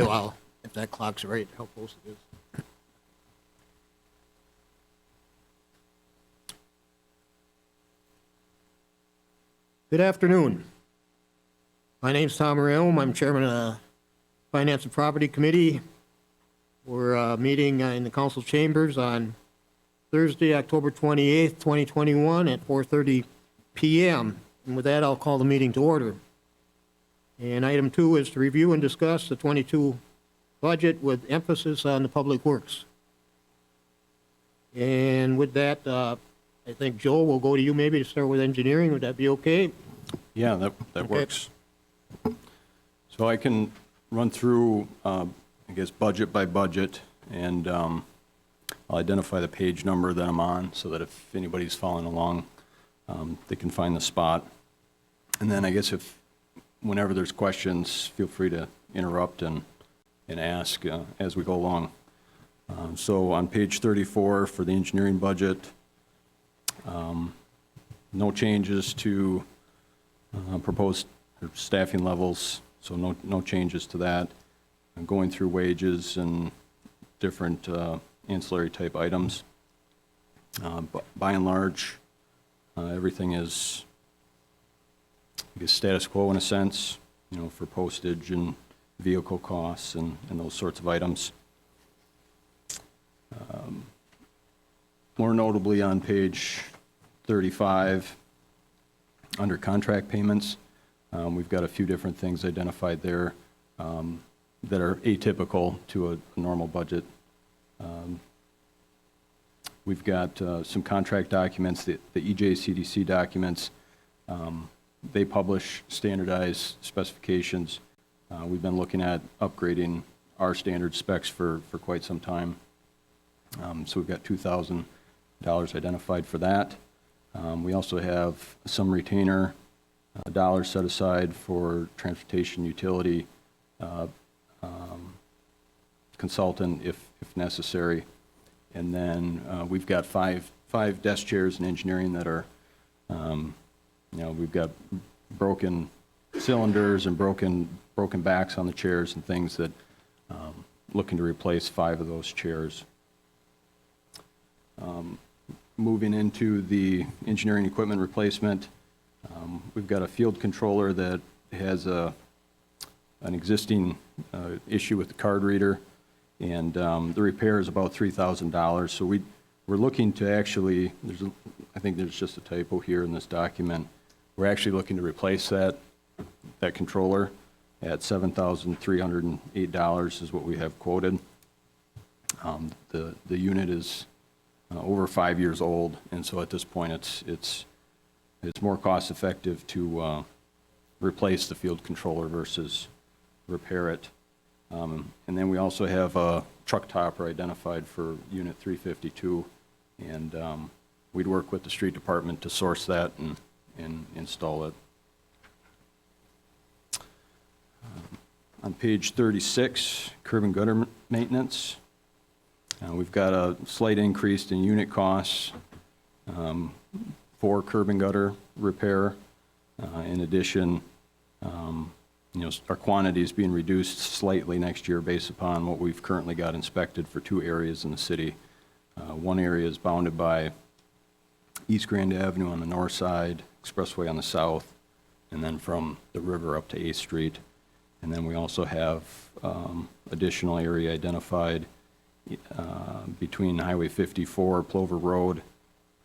well, if that clock's right, how close it is. Good afternoon. My name's Tom Realm. I'm chairman of the Finance and Property Committee. We're meeting in the council chambers on Thursday, October 28th, 2021 at 4:30 p.m. And with that, I'll call the meeting to order. And item 2 is to review and discuss the 22 budget with emphasis on the public works. And with that, I think, Joel, we'll go to you maybe to start with engineering. Would that be okay? Yeah, that Okay. works. So I can run through, I guess, budget by budget, and I'll identify the page number that I'm on so that if anybody's following along, they can find the spot. And then I guess whenever there's questions, feel free to interrupt and ask as we go along. So on page 34 for the engineering budget, no changes to proposed staffing levels, so no changes to that. I'm going through wages and different ancillary type items. But by and large, everything is, I guess, status quo in a sense, for postage and vehicle costs and those sorts of items. More notably on page 35, under contract payments, we've got a few different things identified there that are atypical to a normal budget. We've got some contract documents, the EJCDC documents. They publish standardized specifications. We've been looking at upgrading our standard specs for quite some time. So we've got $2,000 identified for that. We also have some retainer dollars set aside for transportation utility consultant if necessary. And then we've got five desk chairs in engineering that are, we've got broken cylinders and broken backs on the chairs and things that looking to replace 5 of those chairs. Moving into the engineering equipment replacement, we've got a field controller that has an existing issue with the card reader, and the repair is about $3,000. So we're looking to actually, I think there's just a typo here in this document. We're actually looking to replace that controller at $7,308 is what we have quoted. The unit is over 5 years old, and so at this point it's more cost effective to replace the field controller versus repair it. And then we also have a truck topper identified for unit 352, and we'd work with the street department to source that and install it. On page 36, curb and gutter maintenance. We've got a slight increase in unit costs for curb and gutter repair. In addition, our quantity is being reduced slightly next year based upon what we've currently got inspected for 2 areas in the city. One area is bounded by East Grand Avenue on the north side, Expressway on the south, and then from the river up to 8th Street. And then we also have additional area identified between Highway 54, Plover Road,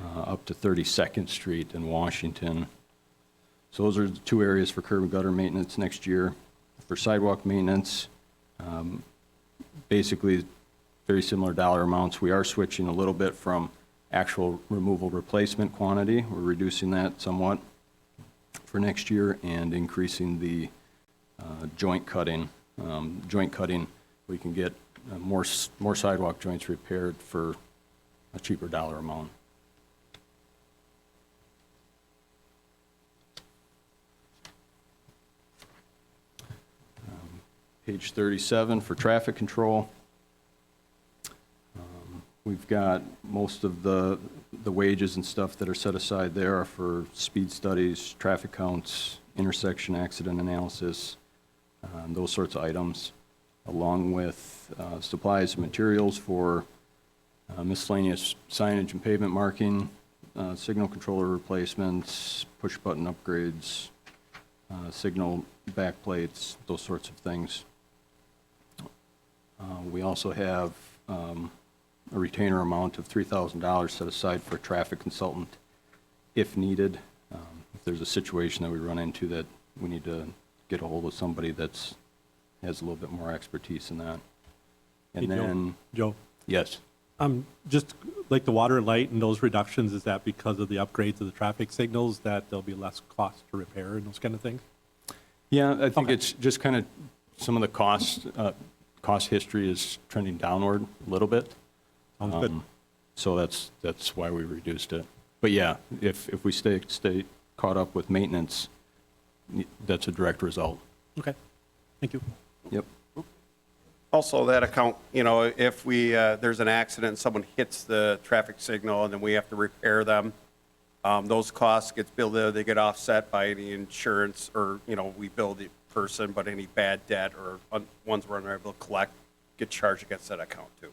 up to 32nd Street in Washington. So those are the 2 areas for curb and gutter maintenance next year. For sidewalk maintenance, basically very similar dollar amounts. We are switching a little bit from actual removal replacement quantity. We're reducing that somewhat for next year and increasing the joint cutting. We can get more sidewalk joints repaired for a cheaper dollar amount. Page 37 for traffic control. We've got most of the wages and stuff that are set aside there are for speed studies, traffic counts, intersection accident analysis, those sorts of items. along with supplies and materials for miscellaneous signage and pavement marking, signal controller replacements, push-button upgrades, signal backplates, those sorts of things. We also have a retainer amount of $3,000 set aside for a traffic consultant if needed. If there's a situation that we run into that we need to get a hold of somebody that's has a little bit more expertise in that. And Hey, then, Joe, yes. just like the water and light and those reductions, is that because of the upgrades of the traffic signals that there'll be less cost to repair and those kind of things? Yeah, I think Okay. it's just kind of some of the cost history is trending downward a little bit. Sounds good. So that's why we reduced it. But yeah, if we stay caught up with maintenance, that's a direct result. Okay, thank you. Yep. Also, that account, you know, if we, there's an accident, someone hits the traffic signal and then we have to repair them, those costs get billed, they get offset by any insurance or, you know, we bill the person, but any bad debt or ones we're unable to collect get charged against that account too.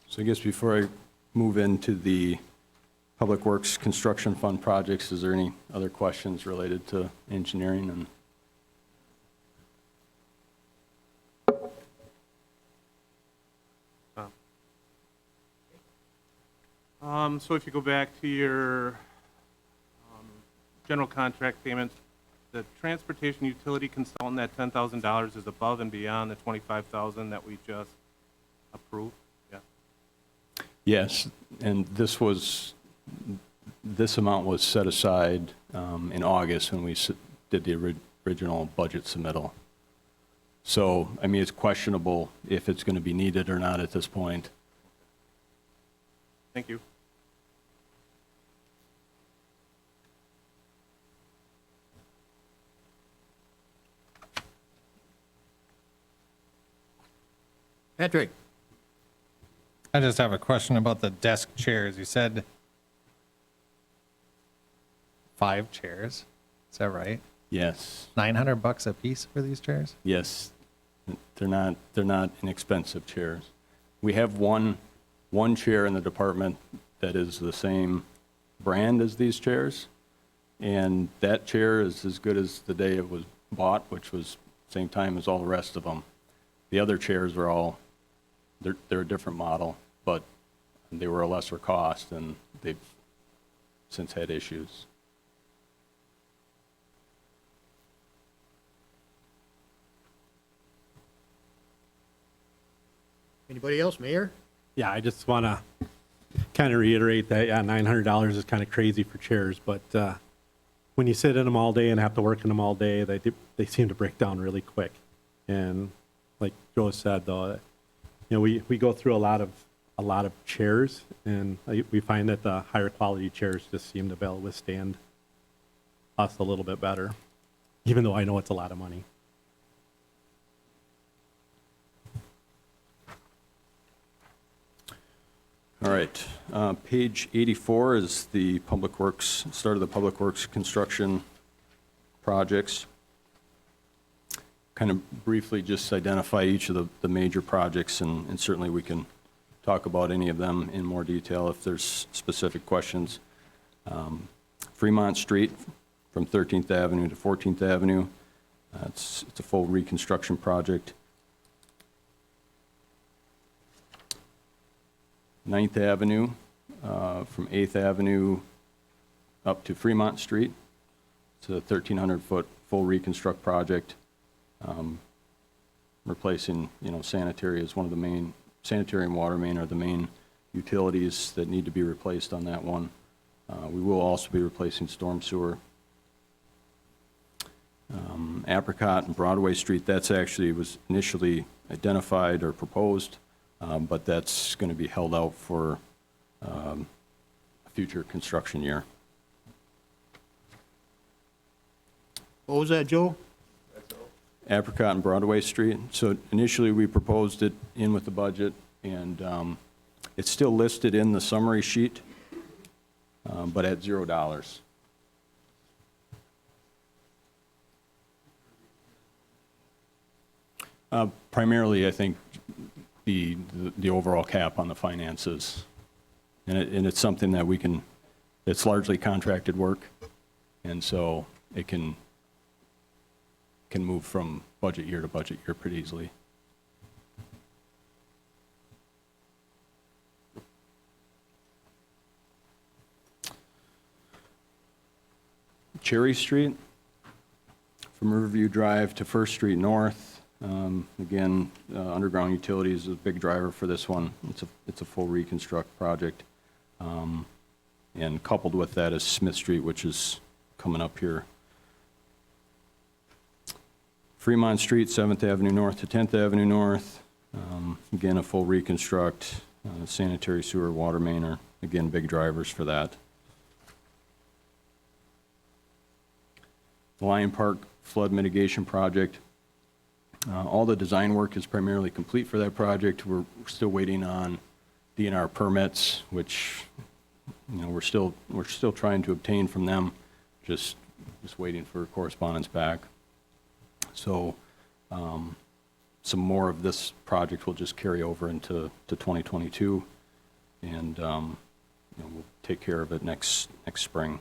So I guess before I move into the Public Works Construction Fund projects, is there any other questions related to engineering? And So if you go back to your general contract payments, the transportation utility consultant, that $10,000 is above and beyond the $25,000 that we just approved? Yeah. yes, and this amount was set aside in August when we did the original budget submittal. So, I mean, it's questionable if it's going to be needed or not at this point. Thank you. Patrick? I just have a question about the desk chairs. You said 5 chairs. Is that right? Yes, $900 a piece for these chairs? yes, they're not inexpensive chairs. We have one chair in the department that is the same brand as these chairs, and that chair is as good as the day it was bought, which was same time as all the rest of them. The other chairs are all, they're a different model, but they were a lesser cost, and they've since had issues. Anybody else, Mayor? Yeah, I just want to kind of reiterate that, yeah, $900 is kind of crazy for chairs, but when you sit in them all day and have to work in them all day, they seem to break down really quick. And like Joe said, though, you know, we go through a lot of chairs, and we find that the higher quality chairs just seem to be able to withstand us a little bit better, even though I know it's a lot of money. All right, page 84 is the Public Works, start of the Public Works construction projects. Kind of briefly just identify each of the major projects, and certainly we can talk about any of them in more detail if there's specific questions. Fremont Street from 13th Avenue to 14th Avenue, it's a full reconstruction project. 9th Avenue, from 8th Avenue up to Fremont Street. It's a 1,300-foot full reconstruct project, replacing, you know, sanitary is one of the main, sanitary and water main are the main utilities that need to be replaced on that one. We will also be replacing storm sewer. Apricot and Broadway Street, that's actually was initially identified or proposed, but that's going to be held out for a future construction year. What was that, Joe? Apricot and Broadway Street. So initially, we proposed it in with the budget, and it's still listed in the summary sheet, but at $0. Primarily, I think the overall cap on the finances. And it's something that it's largely contracted work. And so it can move from budget year to budget year pretty easily. Cherry Street, from Riverview Drive to First Street North. Again, underground utilities is a big driver for this one. It's a full reconstruct project. And coupled with that is Smith Street, which is coming up here. Fremont Street, 7th Avenue North to 10th Avenue North. Again, a full reconstruct. Sanitary sewer, water main are, again, big drivers for that. Lion Park Flood Mitigation Project. All the design work is primarily complete for that project. We're still waiting on DNR permits, which, you know, we're still trying to obtain from them, just waiting for correspondence back. So some more of this project will just carry over into 2022, and you know, we'll take care of it next spring.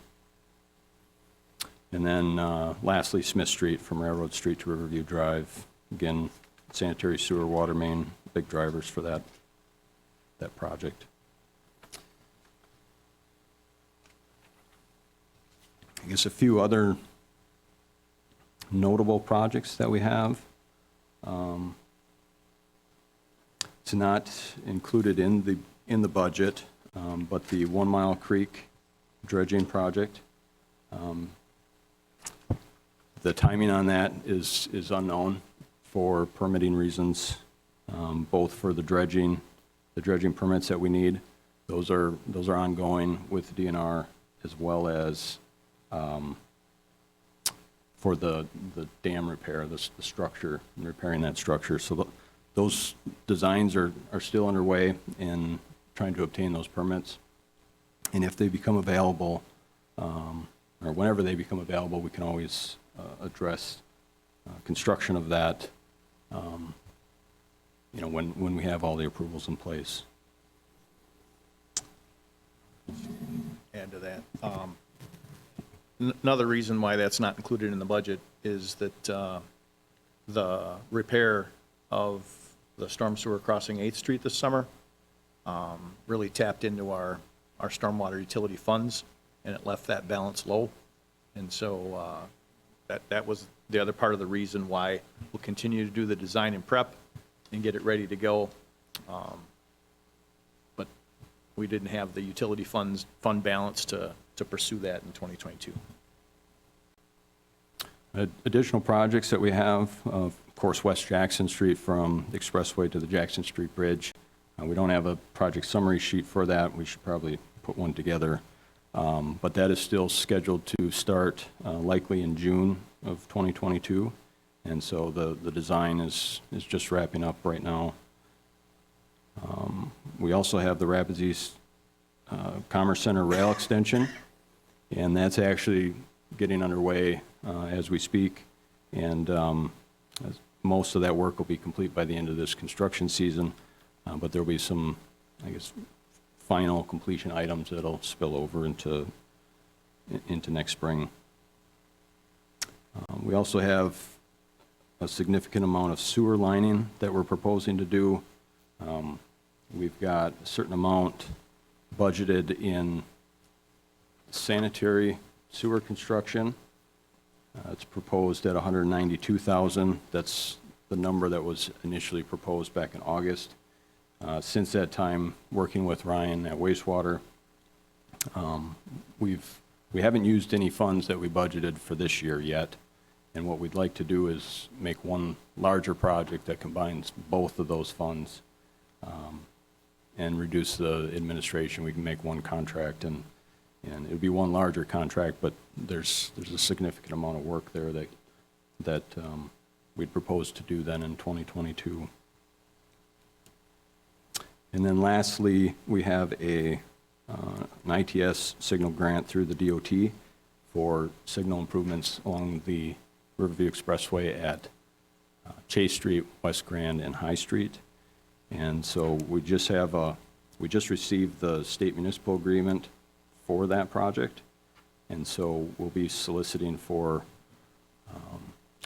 And then lastly, Smith Street from Railroad Street to Riverview Drive. Again, sanitary sewer, water main, big drivers for that project. I guess a few other notable projects that we have. It's not included in the budget, but the 1 Mile Creek dredging project. The timing on that is unknown for permitting reasons, both for the dredging permits that we need. Those are ongoing with DNR, as well as for the dam repair, the structure, and repairing that structure. So those designs are still underway and trying to obtain those permits. And if they become available, or whenever they become available, we can always address construction of that, you know, when we have all the approvals in place. Add to that. Another reason why that's not included in the budget is that the repair of the storm sewer crossing 8th Street this summer really tapped into our stormwater utility funds, and it left that balance low. And so that was the other part of the reason why we'll continue to do the design and prep and get it ready to go. But we didn't have the utility fund balance to pursue that in 2022. Additional projects that we have, of course, West Jackson Street from the Expressway to the Jackson Street Bridge. We don't have a project summary sheet for that. We should probably put one together. But that is still scheduled to start likely in June of 2022. And so the design is just wrapping up right now. We also have the Rapids East Commerce Center rail extension, and that's actually getting underway as we speak. And most of that work will be complete by the end of this construction season, but there'll be some, I guess, final completion items that'll spill over into next spring. We also have a significant amount of sewer lining that we're proposing to do. We've got a certain amount budgeted in sanitary sewer construction. It's proposed at $192,000. That's the number that was initially proposed back in August. Since that time, working with Ryan at Wastewater, we haven't used any funds that we budgeted for this year yet. And what we'd like to do is make one larger project that combines both of those funds and reduce the administration. We can make one contract, and it would be one larger contract, but there's a significant amount of work there that we'd propose to do then in 2022. And then lastly, we have an ITS signal grant through the DOT for signal improvements along the Riverview Expressway at Chase Street, West Grand, and High Street. And so we just received the state municipal agreement for that project. And so we'll be soliciting for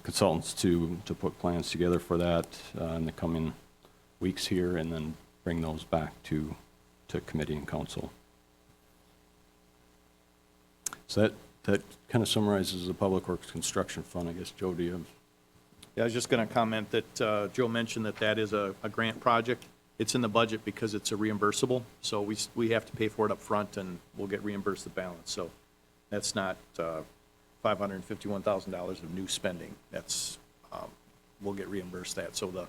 consultants to put plans together for that in the coming weeks here, and then bring those back to committee and council. So that kind of summarizes the Public Works Construction Fund. I guess, Joe, do you have? Yeah, I was just going to comment that Joe mentioned that is a grant project. It's in the budget because it's a reimbursable, so we have to pay for it up front, and we'll get reimbursed the balance. So that's not $551,000 of new spending. That's, we'll get reimbursed that. So the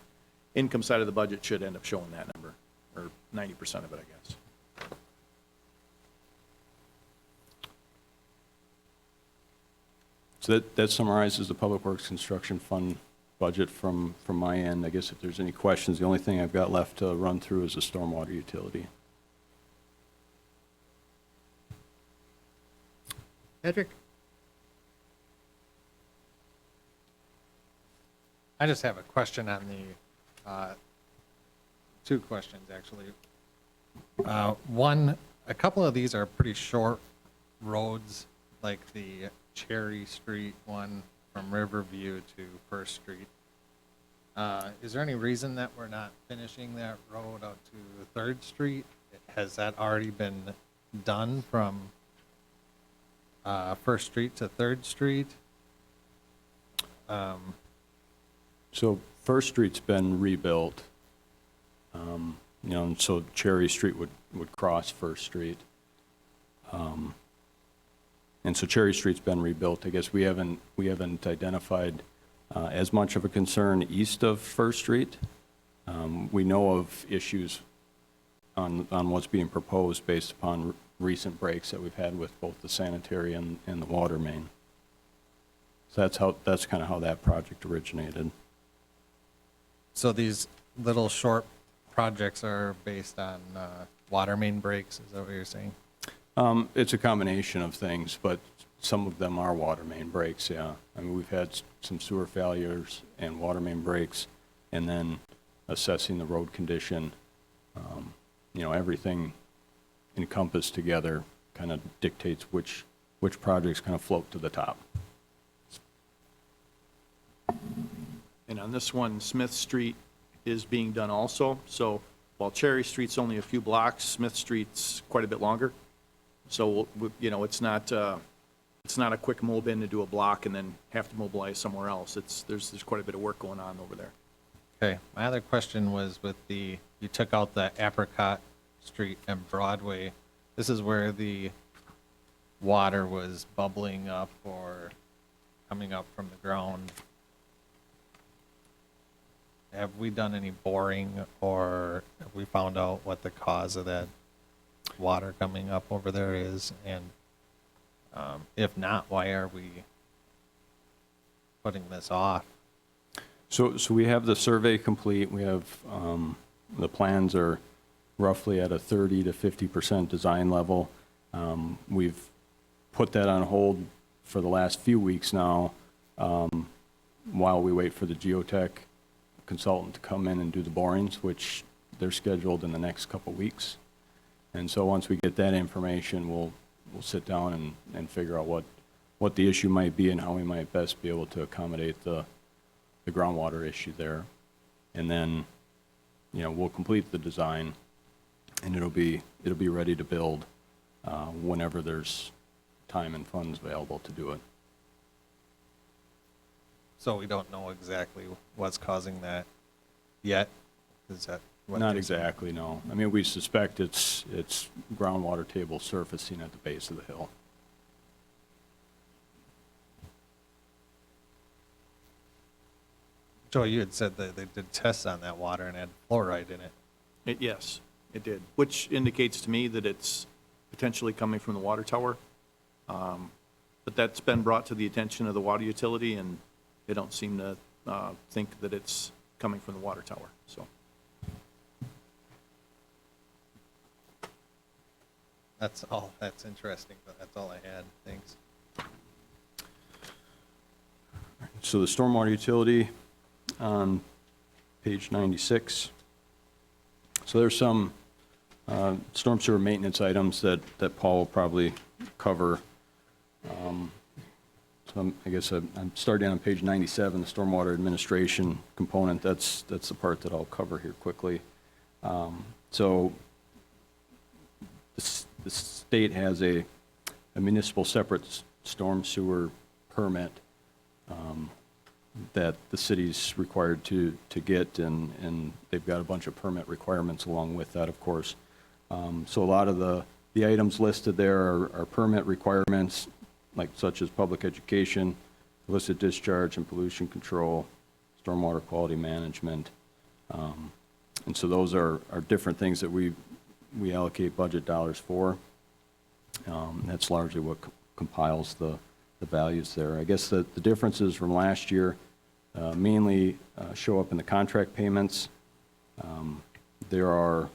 income side of the budget should end up showing that number, or 90% of it, I guess. So that summarizes the Public Works Construction Fund budget from my end. I guess if there's any questions, the only thing I've got left to run through is the stormwater utility. Patrick? I just have a question on the, two questions, actually. One, a couple of these are pretty short roads, like the Cherry Street one from Riverview to First Street. Is there any reason that we're not finishing that road out to Third Street? Has that already been done from First Street to Third Street? So First Street's been rebuilt, and so Cherry Street would cross First Street. And so Cherry Street's been rebuilt. I guess we haven't identified as much of a concern east of First Street. We know of issues on what's being proposed based upon recent breaks that we've had with both the sanitary and the water main. So that's kind of how that project originated. So these little short projects are based on water main breaks, is that what you're saying? It's a combination of things, but some of them are water main breaks, yeah. I mean, we've had some sewer failures and water main breaks, and then assessing the road condition. Everything encompassed together kind of dictates which projects kind of float to the top. And on this one, Smith Street is being done also. So while Cherry Street's only a few blocks, Smith Street's quite a bit longer. So, it's not a quick mob in to do a block and then have to mobilize somewhere else. There's quite a bit of work going on over there. Okay, my other question was with you took out the Apricot Street and Broadway. This is where the water was bubbling up or coming up from the ground. Have we done any boring, or have we found out what the cause of that water coming up over there is? And if not, why are we putting this off? So we have the survey complete. We have, the plans are roughly at a 30 to 50% design level. We've put that on hold for the last few weeks now, while we wait for the geotech consultant to come in and do the borings, which they're scheduled in the next couple weeks. And so once we get that information, we'll sit down and figure out what the issue might be and how we might best be able to accommodate the groundwater issue there. And then, we'll complete the design, and it'll be ready to build whenever there's time and funds available to do it. So we don't know exactly what's causing that yet? Is that what Not you're saying? exactly, no. I mean, we suspect it's groundwater table surfacing at the base of the hill. Joe, you had said that they did tests on that water and had fluoride in it. Yes, it did, which indicates to me that it's potentially coming from the water tower. But that's been brought to the attention of the water utility, and they don't seem to think that it's coming from the water tower, so. That's all. That's interesting, but that's all I had. Thanks. So the stormwater utility, on page 96. So there's some storm sewer maintenance items that Paul will probably cover. I guess I'm starting on page 97, the stormwater administration component. That's the part that I'll cover here quickly. So the state has a municipal separate storm sewer permit that the city's required to get, and they've got a bunch of permit requirements along with that, of course. So a lot of the items listed there are permit requirements, like such as public education, illicit discharge and pollution control, stormwater quality management. And so those are different things that we allocate budget dollars for. That's largely what compiles the values there. I guess the differences from last year mainly show up in the contract payments. There are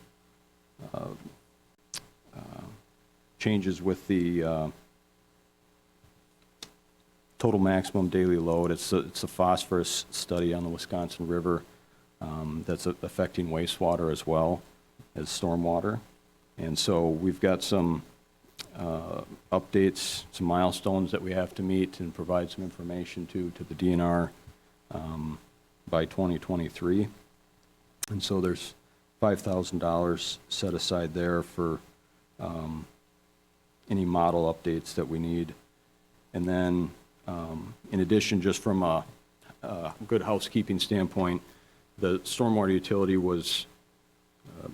changes with the total maximum daily load. It's a phosphorus study on the Wisconsin River that's affecting wastewater as well as stormwater. And so we've got some updates, some milestones that we have to meet and provide some information to the DNR by 2023. And so there's $5,000 set aside there for any model updates that we need. And then in addition, just from a good housekeeping standpoint, the stormwater utility was, I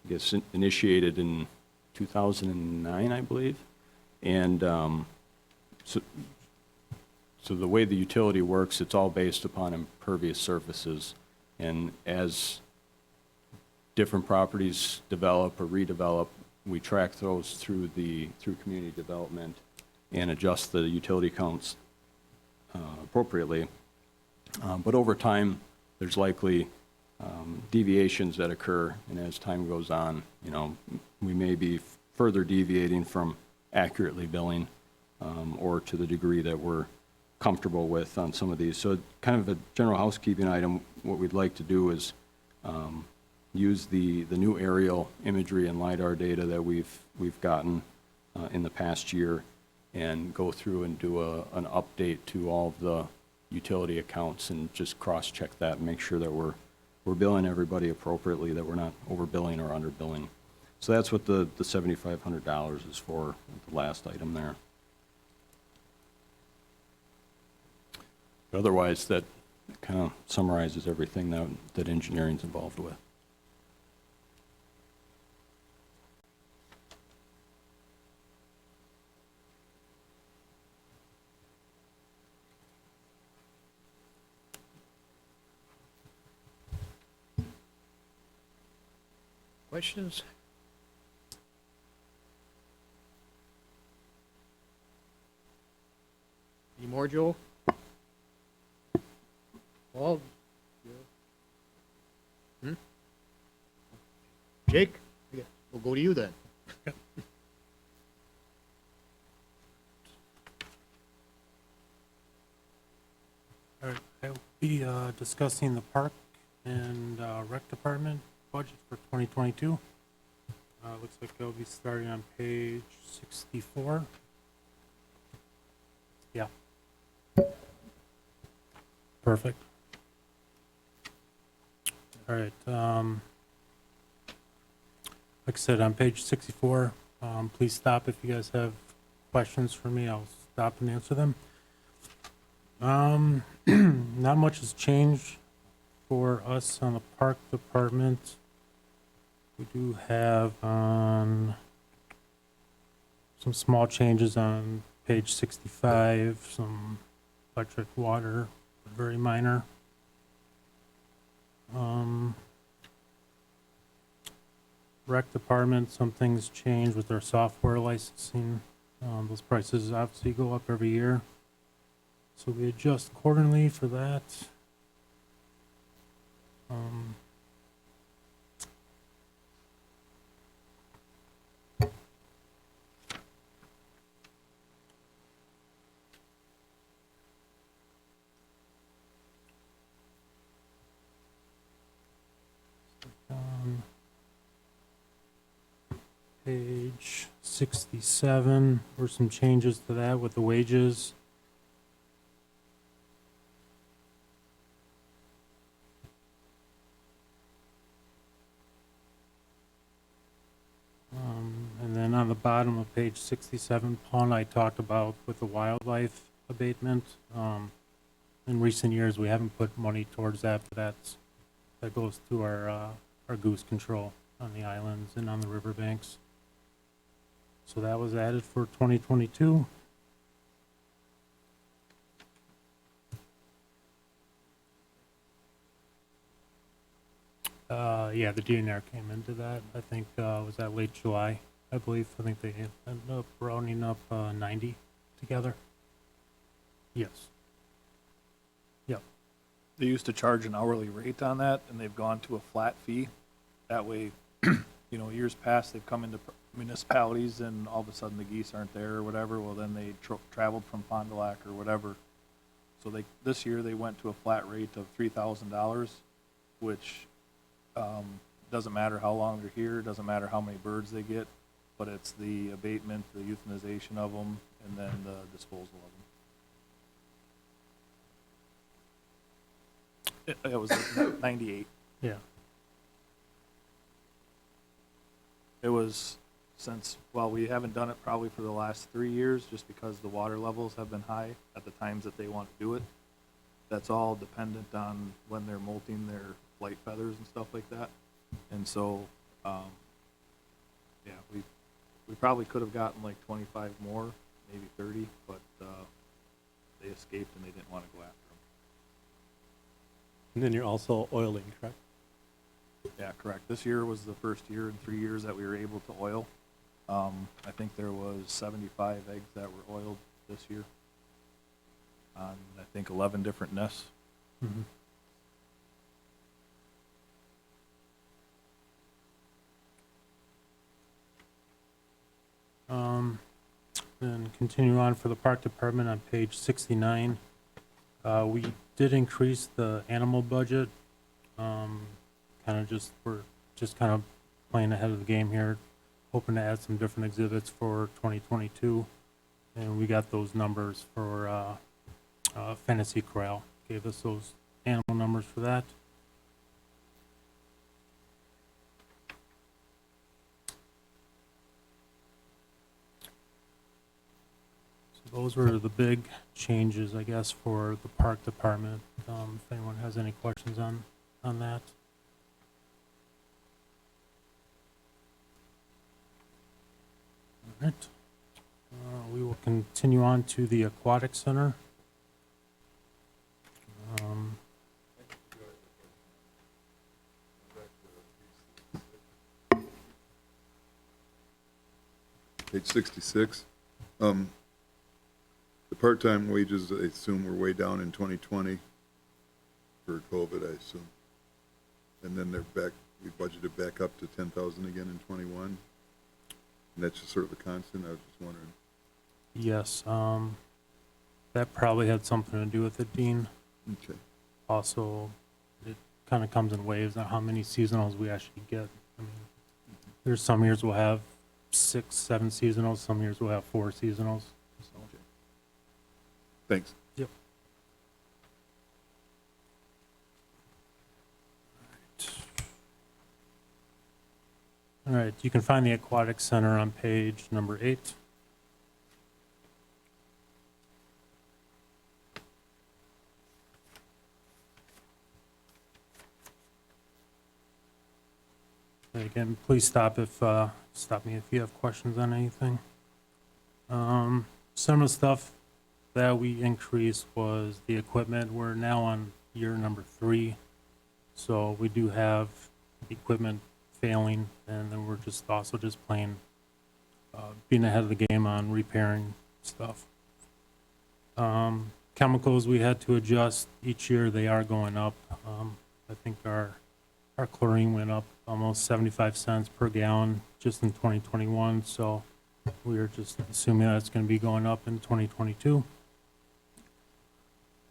guess, initiated in 2009, I believe. And so the way the utility works, it's all based upon impervious surfaces. And as different properties develop or redevelop, we track those through community development and adjust the utility counts appropriately. But over time, there's likely deviations that occur, and as time goes on, we may be further deviating from accurately billing or to the degree that we're comfortable with on some of these. So kind of a general housekeeping item, what we'd like to do is use the new aerial imagery and LiDAR data that we've gotten in the past year and go through and do an update to all of the utility accounts and just cross-check that and make sure that we're billing everybody appropriately, that we're not overbilling or underbilling. So that's what the $7,500 is for, the last item there. But otherwise, that kind of summarizes everything that engineering's involved with. Questions? Any more, Joel? Paul? Jake? Yeah, we'll go to you then. All right, I'll be discussing the park and rec department budget for 2022. Looks like I'll be starting on page 64. Yeah. Perfect. All right. Like I said, on page 64, please stop if you guys have questions for me. I'll stop and answer them. Not much has changed for us on the park department. We do have some small changes on page 65, some electric, water, very minor. Rec department, some things change with our software licensing. Those prices obviously go up every year, so we adjust quarterly for that. page 67, were some changes to that with the wages. And then on the bottom of page 67, Paul and I talked about with the wildlife abatement. In recent years, we haven't put money towards that, but that goes to our goose control on the islands and on the riverbanks. So that was added for 2022. Yeah, the DNR came into that. I think, was that late July, I believe. I think they ended up rounding up 90 together. Yes. Yep. They used to charge an hourly rate on that, and they've gone to a flat fee. That way, you know, years past, they've come into municipalities, and all of a sudden the geese aren't there or whatever. Well, then they traveled from Fond du Lac or whatever. So this year they went to a flat rate of $3,000, which doesn't matter how long they're here, doesn't matter how many birds they get, but it's the abatement, the euthanization of them, and then the disposal of them. It was 98. Yeah. It was well, we haven't done it probably for the last 3 years, just because the water levels have been high at the times that they want to do it. That's all dependent on when they're molting their flight feathers and stuff like that. And so, yeah, we probably could have gotten like 25 more, maybe 30, but they escaped and they didn't want to go after them. And then you're also oiling, correct? Yeah, correct. This year was the first year in 3 years that we were able to oil. I think there was 75 eggs that were oiled this year on, I think, 11 different nests. Mm-hmm. Then continue on for the park department on page 69. We did increase the animal budget. We're just kind of playing ahead of the game here, hoping to add some different exhibits for 2022. And we got those numbers for Fantasy Corral. Gave us those animal numbers for that. So those were the big changes, I guess, for the park department. If anyone has any questions on that. All right. We will continue on to the aquatic center. Page 66. The part-time wages, I assume, were way down in 2020 for COVID, I assume. And then they're back, we budgeted back up to 10,000 again in 21. And that's just sort of a constant. I was just wondering. Yes, that probably had something to do with it, Dean. Okay. Also, it kind of comes in waves on how many seasonals we actually get. I mean, there's some years we'll have 6, 7 seasonals, some years we'll have 4 seasonals. So. Okay. Thanks. Yep. All right, you can find the aquatic center on page number 8. And again, please stop me if you have questions on anything. Some of the stuff that we increased was the equipment. We're now on year number 3, so we do have equipment failing, and then we're just playing, being ahead of the game on repairing stuff. Chemicals we had to adjust each year. They are going up. I think our chlorine went up almost 75 cents per gallon just in 2021, so we are just assuming that's going to be going up in 2022.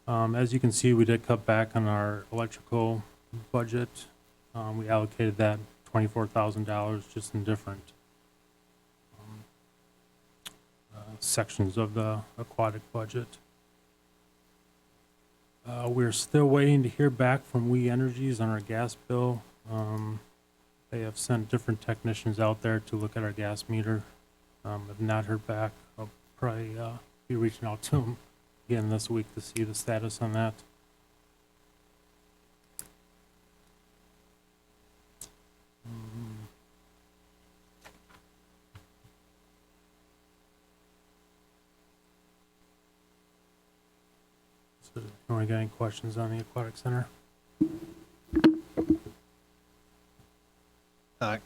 As you can see, we did cut back on our electrical budget. We allocated that $24,000 just in different sections of the aquatic budget. We're still waiting to hear back from We Energies on our gas bill. They have sent different technicians out there to look at our gas meter. Have not heard back. I'll probably be reaching out to them again this week to see the status on that. So, anyone got any questions on the aquatic center?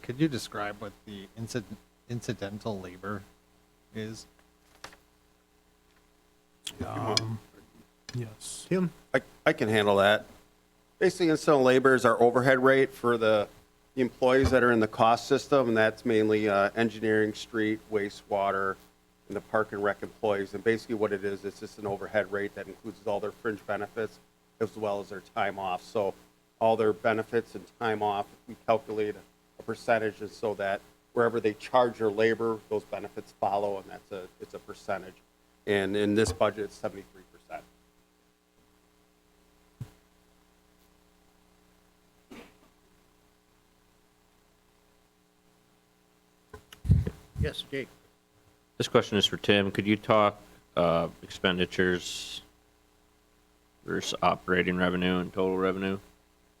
Could you describe what the incidental labor is? Yes. Tim? I can handle that. Basically, incidental labor is our overhead rate for the employees that are in the cost system, and that's mainly engineering, street, wastewater, and the park and rec employees. And basically what it is, it's just an overhead rate that includes all their fringe benefits as well as their time off. So all their benefits and time off, we calculate a percentage, and so that wherever they charge their labor, those benefits follow, and it's a percentage. And in this budget, it's 73%. Yes, Jake. This question is for Tim. Could you talk expenditures versus operating revenue and total revenue?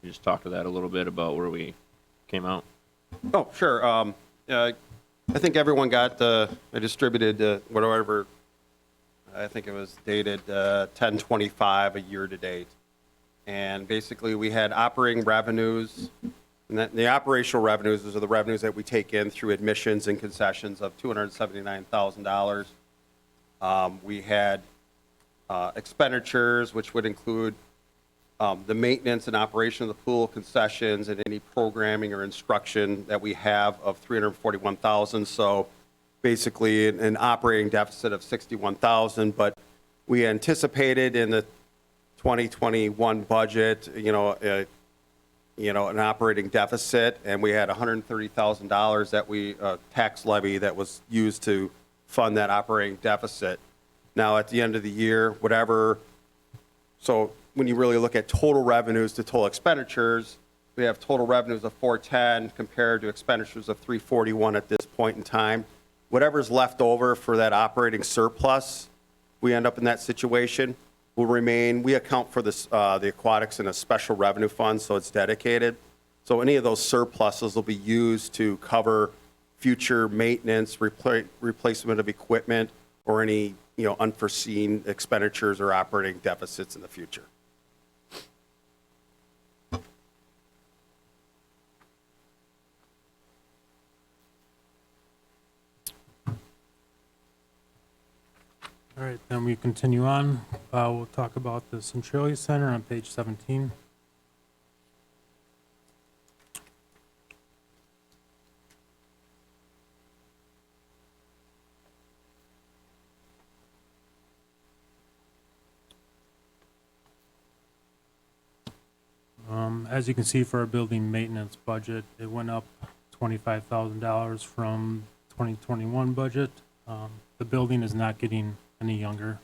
You just talk to that a little bit about where we came out. Oh, sure. I think everyone got I distributed whatever, I think it was dated 10/25 a year to date. And basically we had operating revenues, and the operational revenues, those are the revenues that we take in through admissions and concessions of $279,000. We had expenditures, which would include the maintenance and operation of the pool, concessions, and any programming or instruction that we have of $341,000. So basically an operating deficit of $61,000, but we anticipated in the 2021 budget, an operating deficit, and we had $130,000 that we tax levy that was used to fund that operating deficit. Now, at the end of the year, so when you really look at total revenues to total expenditures, we have total revenues of 410 compared to expenditures of 341 at this point in time. Whatever's left over for that operating surplus, we end up in that situation, will remain. We account for this, the aquatics in a special revenue fund, so it's dedicated. So any of those surpluses will be used to cover future maintenance, replacement of equipment, or any unforeseen expenditures or operating deficits in the future. All right, then we continue on. We'll talk about the Centralia Center on page 17. As you can see, for our building maintenance budget, it went up $25,000 from 2021 budget. The building is not getting any younger,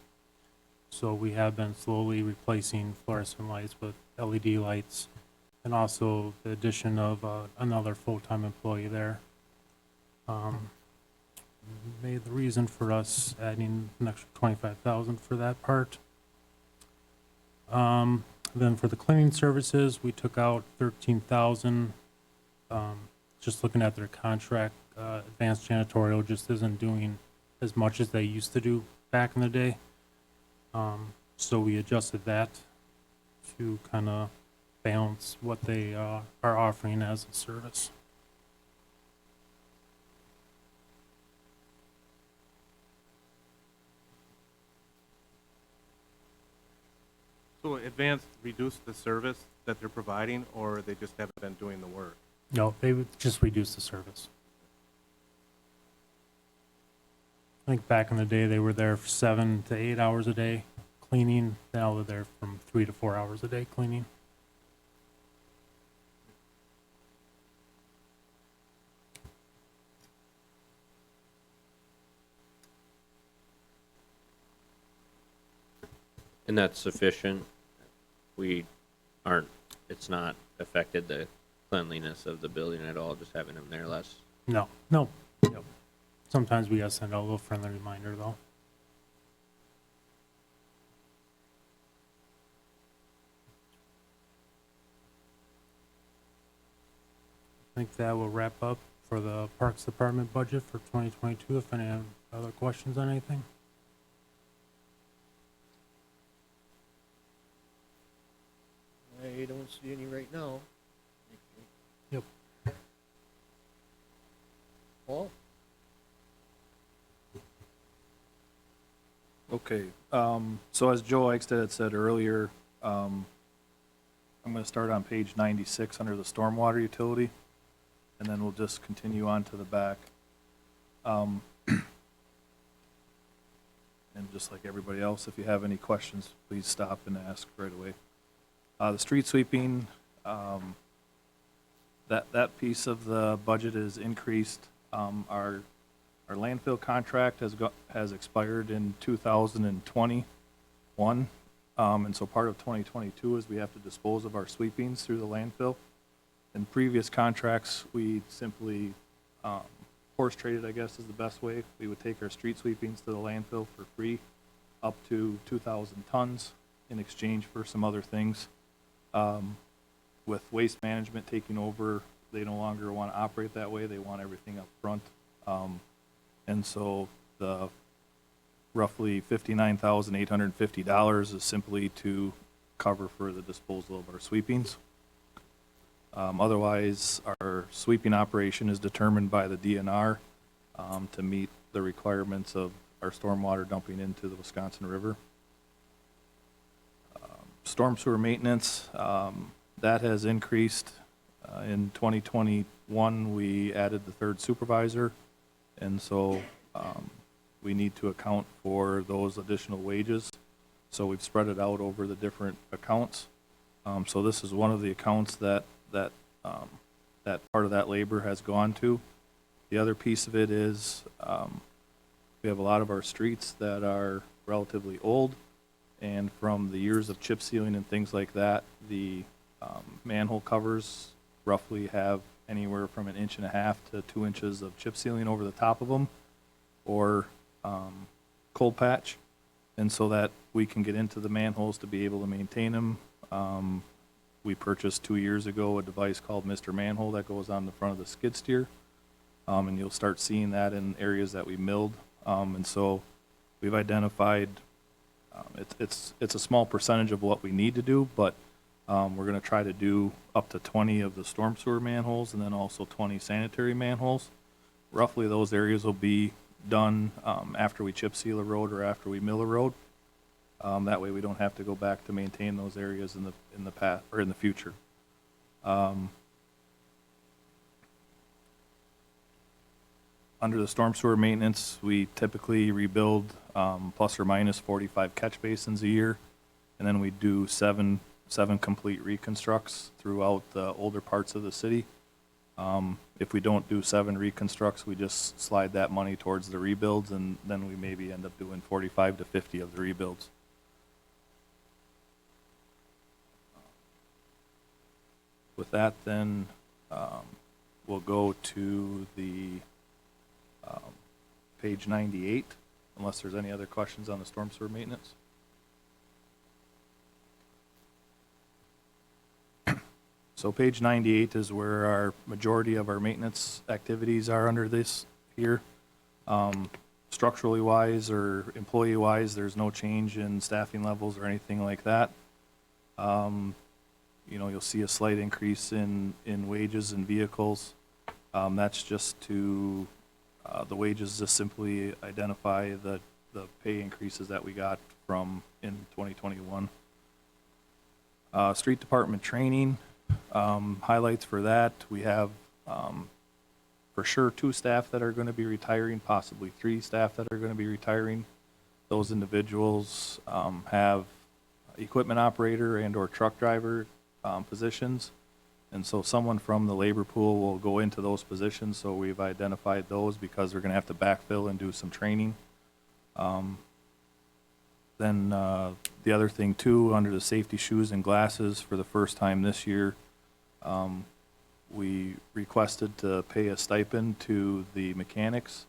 so we have been slowly replacing fluorescent lights with LED lights, and also the addition of another full-time employee there. Made the reason for us adding an extra $25,000 for that part. Then for the cleaning services, we took out $13,000. Just looking at their contract, advanced janitorial just isn't doing as much as they used to do back in the day. So we adjusted that to kind of balance what they are offering as a service. So Advanced reduced the service that they're providing, or they just haven't been doing the work? No, they would just reduce the service. I think back in the day, they were there for 7 to 8 hours a day cleaning. Now they're there from 3 to 4 hours a day cleaning. And that's sufficient? We aren't, it's not affected the cleanliness of the building at all, just having them there less? No, no. Yep. Sometimes we gotta send out a little friendly reminder, though. I think that will wrap up for the Parks Department budget for 2022. If any other questions on anything? I don't see any right now. Yep. Paul? Okay, so as Joe Eichstadt had said earlier, I'm gonna start on page 96 under the stormwater utility, and then we'll just continue on to the back. And just like everybody else, if you have any questions, please stop and ask right away. The street sweeping, that piece of the budget is increased. Our landfill contract has expired in 2021. And so part of 2022 is we have to dispose of our sweepings through the landfill. In previous contracts, we simply horse traded, I guess is the best way. We would take our street sweepings to the landfill for free, up to 2,000 tons in exchange for some other things. With waste management taking over, they no longer want to operate that way. They want everything up front. And so the roughly $59,850 is simply to cover for the disposal of our sweepings. Otherwise, our sweeping operation is determined by the DNR to meet the requirements of our stormwater dumping into the Wisconsin River. Storm sewer maintenance, that has increased. In 2021, we added the third supervisor, and so we need to account for those additional wages. So we've spread it out over the different accounts. So this is one of the accounts that part of that labor has gone to. The other piece of it is we have a lot of our streets that are relatively old, and from the years of chip sealing and things like that, the manhole covers roughly have anywhere from 1.5 inches to 2 inches of chip sealing over the top of them, or cold patch, and so that we can get into the manholes to be able to maintain them. We purchased 2 years ago a device called Mr. Manhole that goes on the front of the skid steer, and you'll start seeing that in areas that we milled. And so we've identified it's a small percentage of what we need to do, but we're going to try to do up to 20 of the storm sewer manholes and then also 20 sanitary manholes. Roughly those areas will be done after we chip seal a road or after we mill a road. That way we don't have to go back to maintain those areas in the past or in the future. Under the storm sewer maintenance, we typically rebuild plus or minus 45 catch basins a year, and then we do seven complete reconstructs throughout the older parts of the city. If we don't do 7 reconstructs, we just slide that money towards the rebuilds, and then we maybe end up doing 45 to 50 of the rebuilds. With that, then we'll go to the page 98, unless there's any other questions on the storm sewer maintenance. So page 98 is where our majority of our maintenance activities are under this here. Structurally wise or employee wise, there's no change in staffing levels or anything like that. You know, you'll see a slight increase in wages and vehicles. That's just to, the wages just simply identify the pay increases that we got from in 2021. Street department training, highlights for that. We have for sure 2 staff that are going to be retiring, possibly 3 staff that are going to be retiring. Those individuals have equipment operator and or truck driver positions, and so someone from the labor pool will go into those positions. So we've identified those because we're going to have to backfill and do some training. Then the other thing too, under the safety shoes and glasses, for the first time this year, we requested to pay a stipend to the mechanics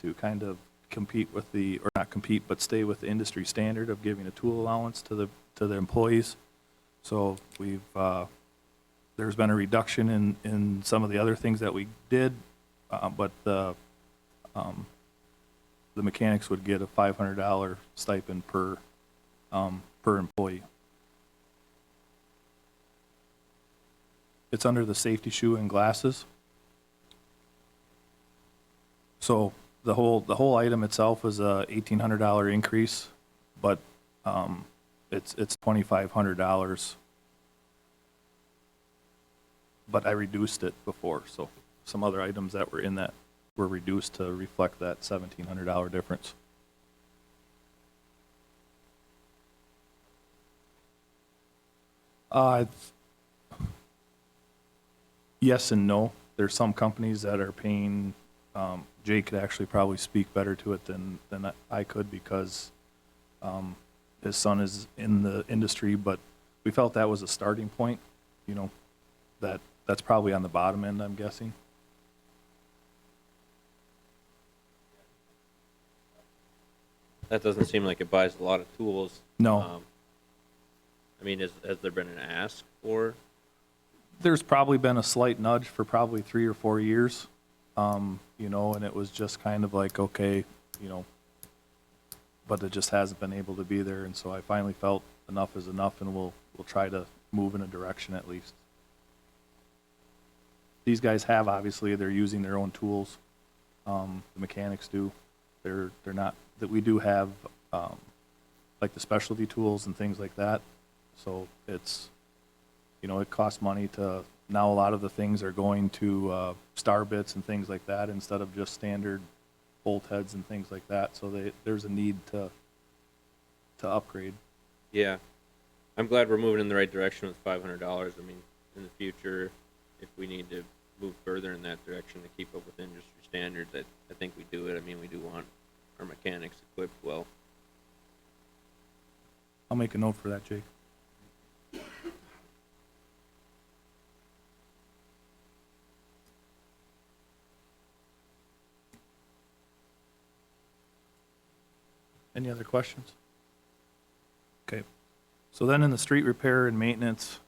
to kind of compete with the, or not compete, but stay with the industry standard of giving a tool allowance to the employees. So we've, there's been a reduction in some of the other things that we did, but the mechanics would get a $500 stipend per employee. It's under the safety shoe and glasses. So the whole item itself is a $1,800 increase, but it's $2,500. But I reduced it before, so some other items that were in that were reduced to reflect that $1,700 difference. Yes and no. There's some companies that are paying, Jay could actually probably speak better to it than I could, because his son is in the industry, but we felt that was a starting point, you know, that's probably on the bottom end, I'm guessing. That doesn't seem like it buys a lot of tools. No. I mean, has there been an ask for? There's probably been a slight nudge for probably 3 or 4 years, you know, and it was just kind of like, okay, you know, but it just hasn't been able to be there. And so I finally felt enough is enough, and we'll try to move in a direction at least. These guys have, obviously, they're using their own tools. The mechanics do. They're not, that we do have, like the specialty tools and things like that. So it's, you know, it costs money to, now a lot of the things are going to star bits and things like that instead of just standard bolt heads and things like that. So there's a need to upgrade. Yeah. I'm glad we're moving in the right direction with $500. I mean, in the future, if we need to move further in that direction to keep up with industry standards, I think we do it. I mean, we do want our mechanics equipped well. I'll make a note for that, Jake. Any other questions? Okay. So then in the street repair and maintenance,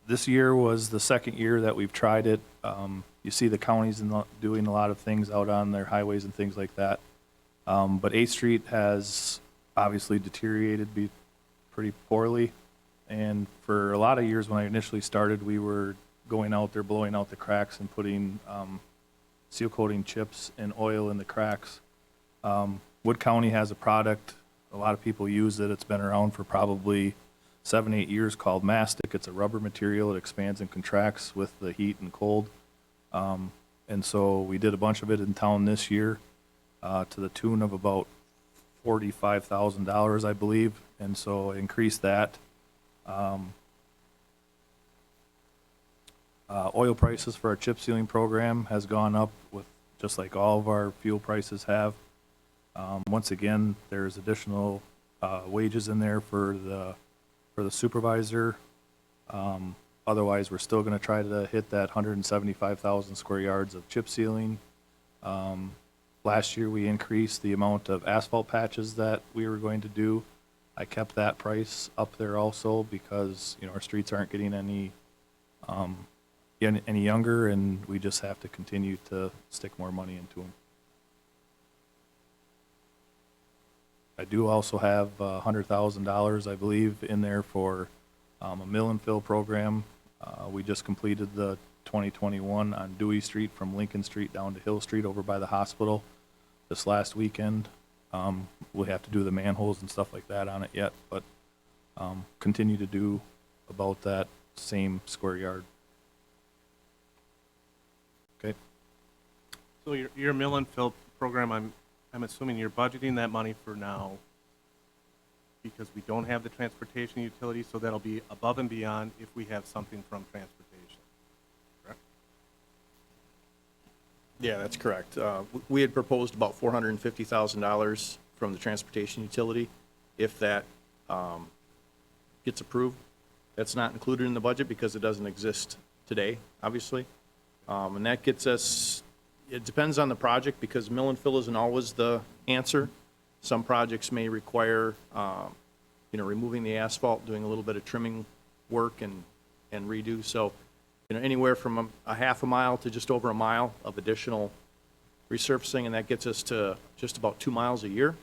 this year was the second year that we've tried it. You see the counties doing a lot of things out on their highways and things like that. But 8th Street has obviously deteriorated pretty poorly. And for a lot of years when I initially started, we were going out there, blowing out the cracks and putting seal coating chips and oil in the cracks. Wood County has a product, a lot of people use it, it's been around for probably 7-8 years, called Mastic. It's a rubber material, it expands and contracts with the heat and cold. And so we did a bunch of it in town this year, to the tune of about $45,000, I believe, and so increased that. Oil prices for our chip sealing program has gone up, with just like all of our fuel prices have. Once again, there's additional wages in there for the supervisor. Otherwise, we're still going to try to hit that 175,000 square yards of chip sealing. Last year, we increased the amount of asphalt patches that we were going to do. I kept that price up there also because, you know, our streets aren't getting any younger, and we just have to continue to stick more money into them. I do also have $100,000, I believe, in there for a mill and fill program. We just completed the 2021 on Dewey Street from Lincoln Street down to Hill Street over by the hospital this last weekend. We'll have to do the manholes and stuff like that on it yet, but continue to do about that same square yard. Okay. So your mill and fill program, I'm assuming you're budgeting that money for now because we don't have the transportation utility, so that'll be above and beyond if we have something from transportation, correct? Yeah, that's correct. We had proposed about $450,000 from the transportation utility, if that gets approved. That's not included in the budget because it doesn't exist today, obviously. And that gets us, it depends on the project because mill and fill isn't always the answer. Some projects may require, removing the asphalt, doing a little bit of trimming work and redo. So, anywhere from a half a mile to just over a mile of additional resurfacing, and that gets us to just about 2 miles a year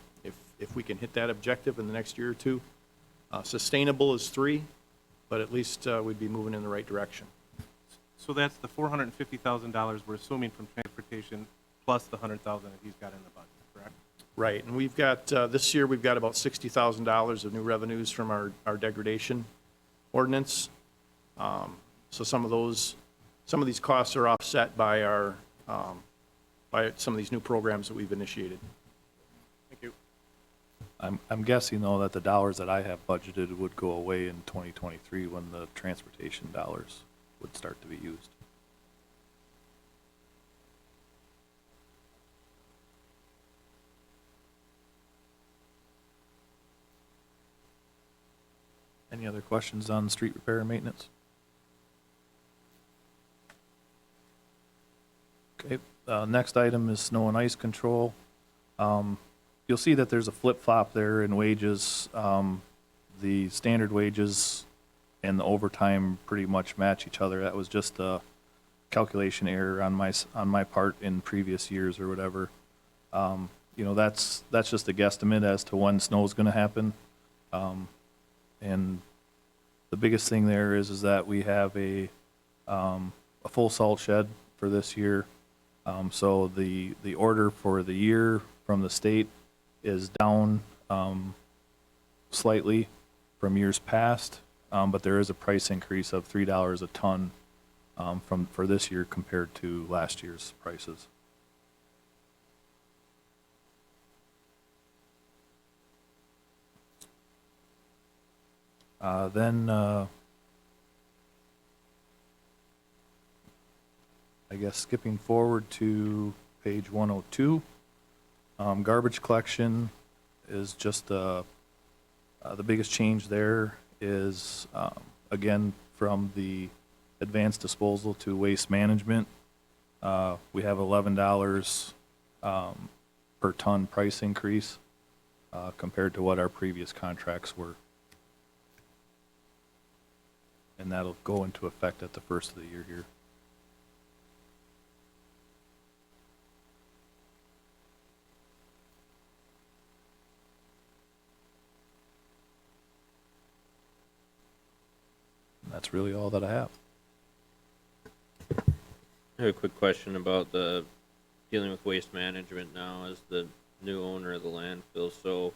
if we can hit that objective in the next year or two. Sustainable is 3, but at least we'd be moving in the right direction. So that's the $450,000 we're assuming from transportation plus the $100,000 that he's got in the budget, correct? Right, and we've got, this year, we've got about $60,000 of new revenues from our degradation ordinance. So some of these costs are offset by by some of these new programs that we've initiated. Thank you. I'm guessing though that the dollars that I have budgeted would go away in 2023 when the transportation dollars would start to be used. Any other questions on street repair and maintenance? Okay, next item is snow and ice control. You'll see that there's a flip-flop there in wages. The standard wages and the overtime pretty much match each other. That was just a calculation error on my part in previous years or whatever. That's just a guesstimate as to when snow's gonna happen. And the biggest thing there is that we have a full salt shed for this year. So the order for the year from the state is down slightly from years past, but there is a price increase of $3 a ton for this year compared to last year's prices. Then I guess skipping forward to page 102, garbage collection is just the biggest change there is, again, from the advanced disposal to waste management. We have $11 per ton price increase compared to what our previous contracts were. And that'll go into effect at the first of the year here. And that's really all that I have. I have a quick question about the dealing with waste management now as the new owner of the landfill. So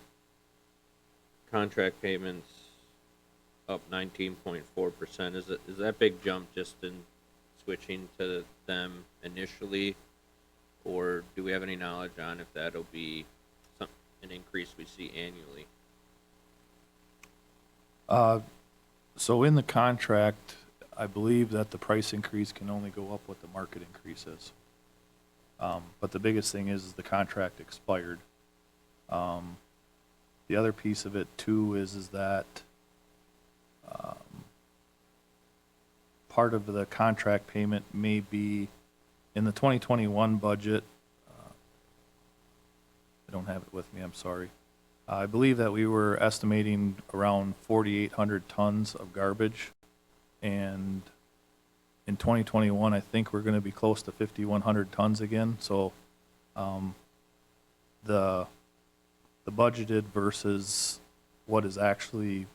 contract payments up 19.4%. Is that big jump just in switching to them initially, or do we have any knowledge on if that'll be an increase we see annually? So in the contract, I believe that the price increase can only go up what the market increase is. But the biggest thing is the contract expired. The other piece of it too is that part of the contract payment may be in the 2021 budget. I don't have it with me, I'm sorry. I believe that we were estimating around 4,800 tons of garbage, and in 2021, I think we're going to be close to 5,100 tons again. So the budgeted versus what is actually,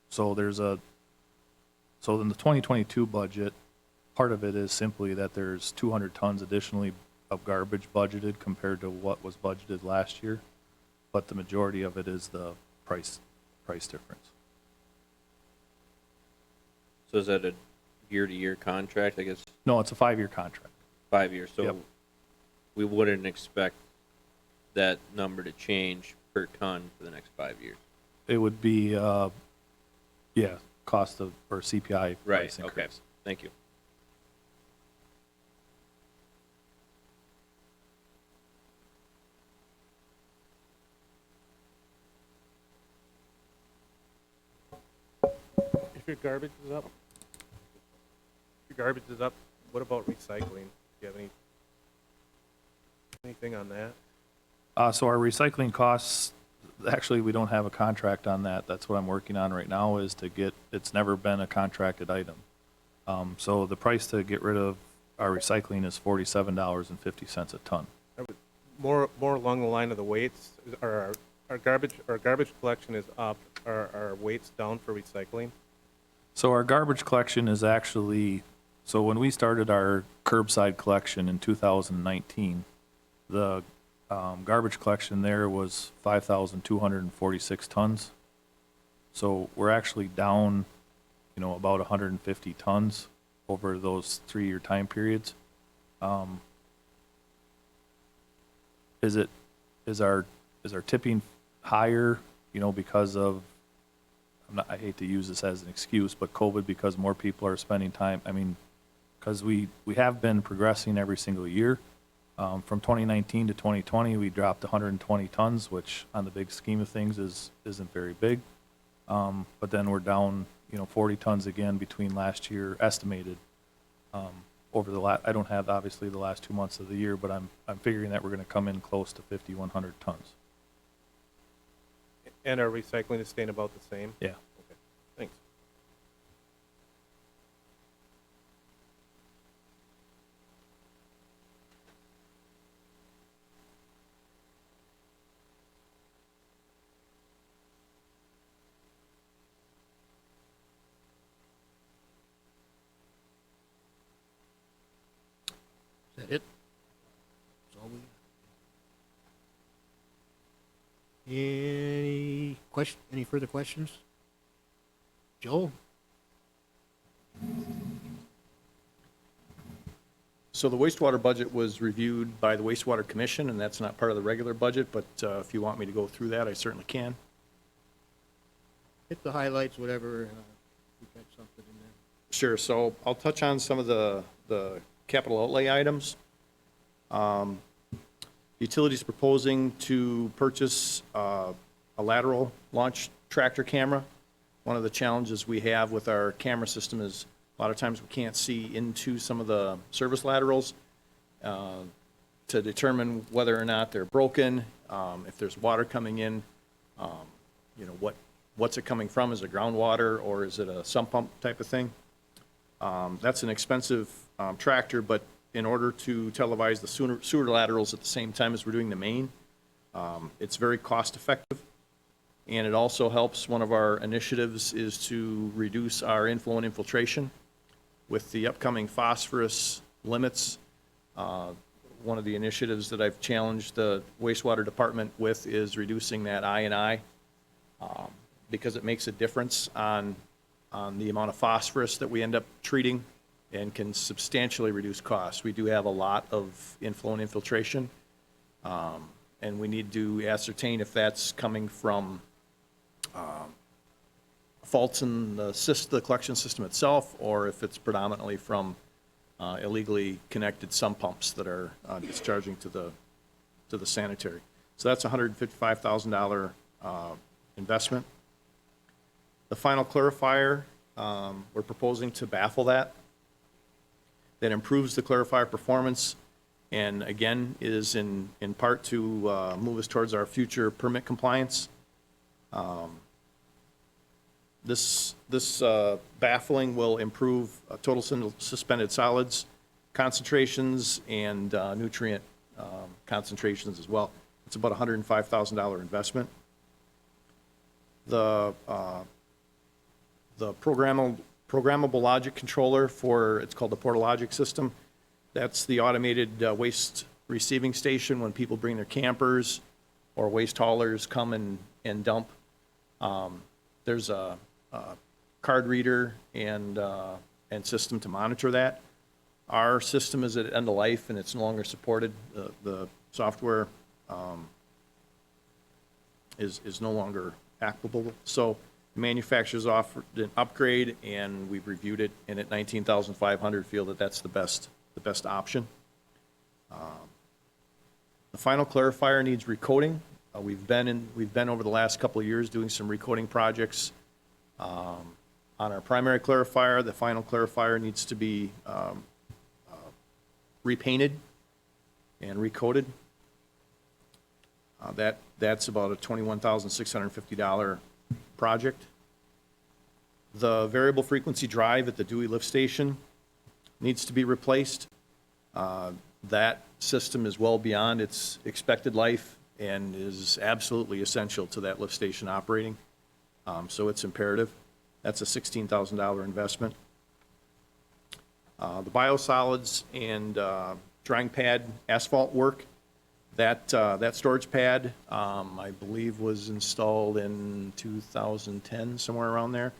so in the 2022 budget, part of it is simply that there's 200 tons additionally of garbage budgeted compared to what was budgeted last year. But the majority of it is the price difference. So is that a year-to-year contract, I guess? No, it's a 5-year contract. 5 years, so Yep. we wouldn't expect that number to change per ton for the next 5 years. It would be, cost of, or CPI price Right, increase. okay, thank you. your garbage is up, what about recycling? Do you have anything on that? So our recycling costs, actually, we don't have a contract on that. That's what I'm working on right now, is to get, it's never been a contracted item. So the price to get rid of our recycling is $47.50 a ton. More along the line of the weights, our garbage collection is up, are our weights down for recycling? So our garbage collection is actually, so when we started our curbside collection in 2019, the garbage collection there was 5,246 tons. So we're actually down, about 150 tons over those 3-year time periods. Is our tipping higher, because of, I hate to use this as an excuse, but COVID, because more people are spending time, because we have been progressing every single year. From 2019 to 2020, we dropped 120 tons, which on the big scheme of things isn't very big. But then we're down, 40 tons again between last year estimated. Over the I don't have obviously the last 2 months of the year, but I'm figuring that we're going to come in close to 5,100 tons. And our recycling is staying about the same? Yeah. Okay, thanks. Is that it? That's all we got. Any further questions? Joel? So the wastewater budget was reviewed by the Wastewater Commission, and that's not part of the regular budget, but if you want me to go through that, I certainly can. Hit the highlights, whatever. We've got something in there. Sure, so I'll touch on some of the capital outlay items. Utilities proposing to purchase a lateral launch tractor camera. One of the challenges we have with our camera system is a lot of times we can't see into some of the service laterals to determine whether or not they're broken, if there's water coming in, what's it coming from? Is it groundwater or is it a sump pump type of thing? That's an expensive tractor, but in order to televise the sewer laterals at the same time as we're doing the main, it's very cost effective. And it also helps, one of our initiatives is to reduce our inflow and infiltration. With the upcoming phosphorus limits, one of the initiatives that I've challenged the wastewater department with is reducing that I&I, because it makes a difference on the amount of phosphorus that we end up treating and can substantially reduce costs. We do have a lot of inflow and infiltration, and we need to ascertain if that's coming from faults in the collection system itself, or if it's predominantly from illegally connected sump pumps that are discharging to the sanitary. So that's a $155,000 investment. The final clarifier, we're proposing to baffle that. That improves the clarifier performance, and again is in part to move us towards our future permit compliance. This baffling will improve total suspended solids concentrations and nutrient concentrations as well. It's about a $105,000 investment. The programmable logic controller for, it's called the PortaLogic system. That's the automated waste receiving station when people bring their campers or waste haulers come and dump. There's a card reader and system to monitor that. Our system is at end of life and it's no longer supported. The software is no longer applicable. So the manufacturers offered an upgrade and we've reviewed it, and at $19,500 feel that that's the best option. The final clarifier needs recoding. We've been over the last couple of years doing some recoding projects. On our primary clarifier, the final clarifier needs to be repainted and recoated. That's about a $21,650 project. The variable frequency drive at the Dewey Lift Station needs to be replaced. That system is well beyond its expected life and is absolutely essential to that lift station operating. So it's imperative. That's a $16,000 investment. The biosolids and drying pad asphalt work, that storage pad, I believe was installed in 2010, somewhere around there.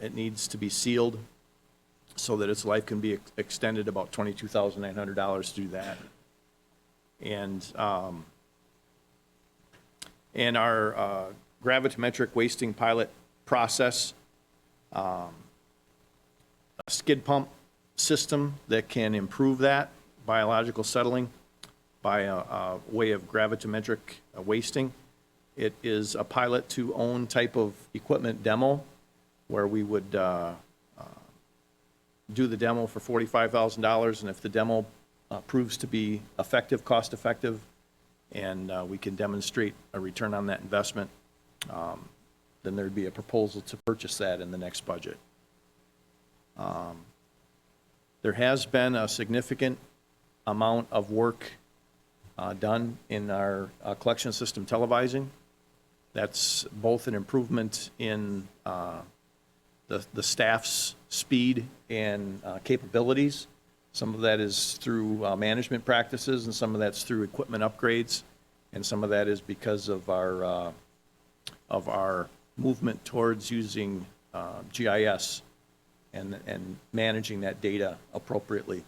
It needs to be sealed so that its life can be extended, about $22,900 to do that. And our gravimetric wasting pilot process, a skid pump system that can improve that biological settling by a way of gravimetric wasting. It is a pilot to own type of equipment demo where we would do the demo for $45,000, and if the demo proves to be effective, cost effective, and we can demonstrate a return on that investment, then there'd be a proposal to purchase that in the next budget. There has been a significant amount of work done in our collection system televising. That's both an improvement in the staff's speed and capabilities. Some of that is through management practices, and some of that's through equipment upgrades, and some of that is because of our movement towards using GIS and managing that data appropriately.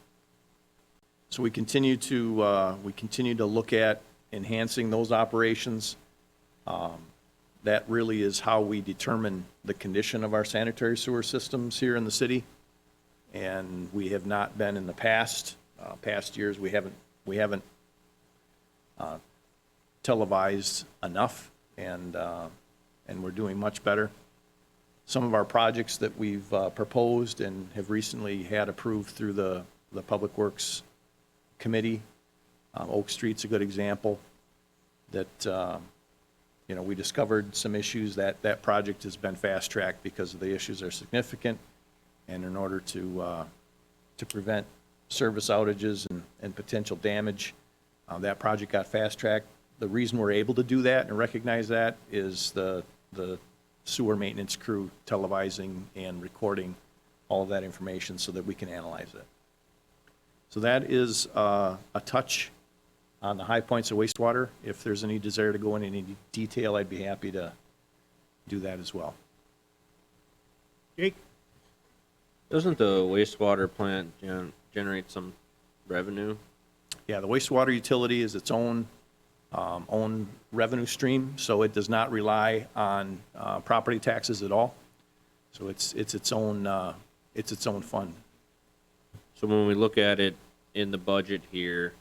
So we continue to look at enhancing those operations. That really is how we determine the condition of our sanitary sewer systems here in the city. And we have not been in the past years, we haven't televised enough, and we're doing much better. Some of our projects that we've proposed and have recently had approved through the Public Works Committee, Oak Street's a good example, that we discovered some issues. That project has been fast-tracked because the issues are significant, and in order to prevent service outages and potential damage, that project got fast-tracked. The reason we're able to do that and recognize that is the sewer maintenance crew televising and recording all of that information so that we can analyze it. So that is a touch on the high points of wastewater. If there's any desire to go into any detail, I'd be happy to do that as well. Jake? Doesn't the wastewater plant generate some revenue? Yeah, the wastewater utility is its own revenue stream, so it does not rely on property taxes at all. So it's its own fund. So when we look at it in the budget here,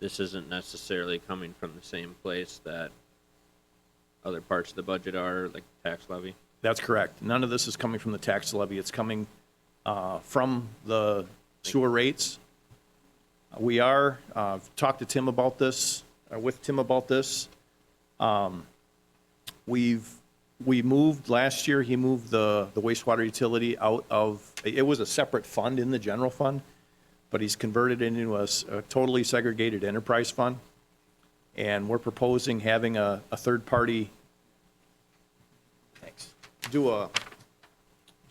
this isn't necessarily coming from the same place that other parts of the budget are, like tax levy? That's correct. None of this is coming from the tax levy. It's coming from the sewer rates. We are, talked to Tim about this, with Tim about this. We moved, last year, he moved the wastewater utility out of, it was a separate fund in the general fund, but he's converted it into a totally segregated enterprise fund. And we're proposing having a third party do a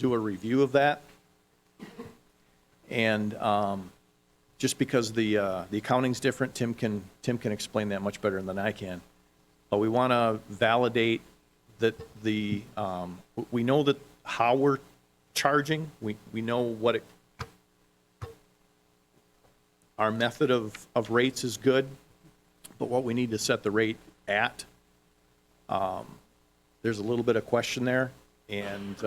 review of that. And just because the accounting's different, Tim can explain that much better than I can. But we want to validate that we know that how we're charging, we know what our method of rates is good, but what we need to set the rate at, there's a little bit of question there. And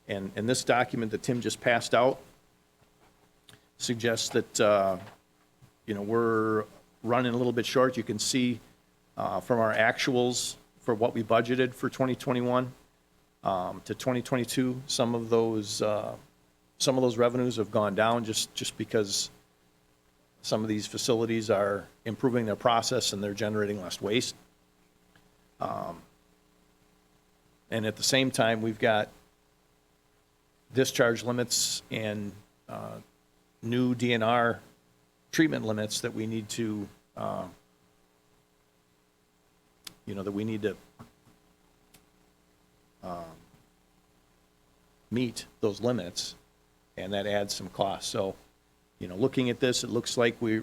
this document that Tim just passed out suggests that we're running a little bit short. You can see from our actuals for what we budgeted for 2021, to 2022, some of those revenues have gone down just because some of these facilities are improving their process and they're generating less waste. And at the same time, we've got discharge limits and new DNR treatment limits that we need to, meet those limits, and that adds some costs. So, looking at this, it looks like we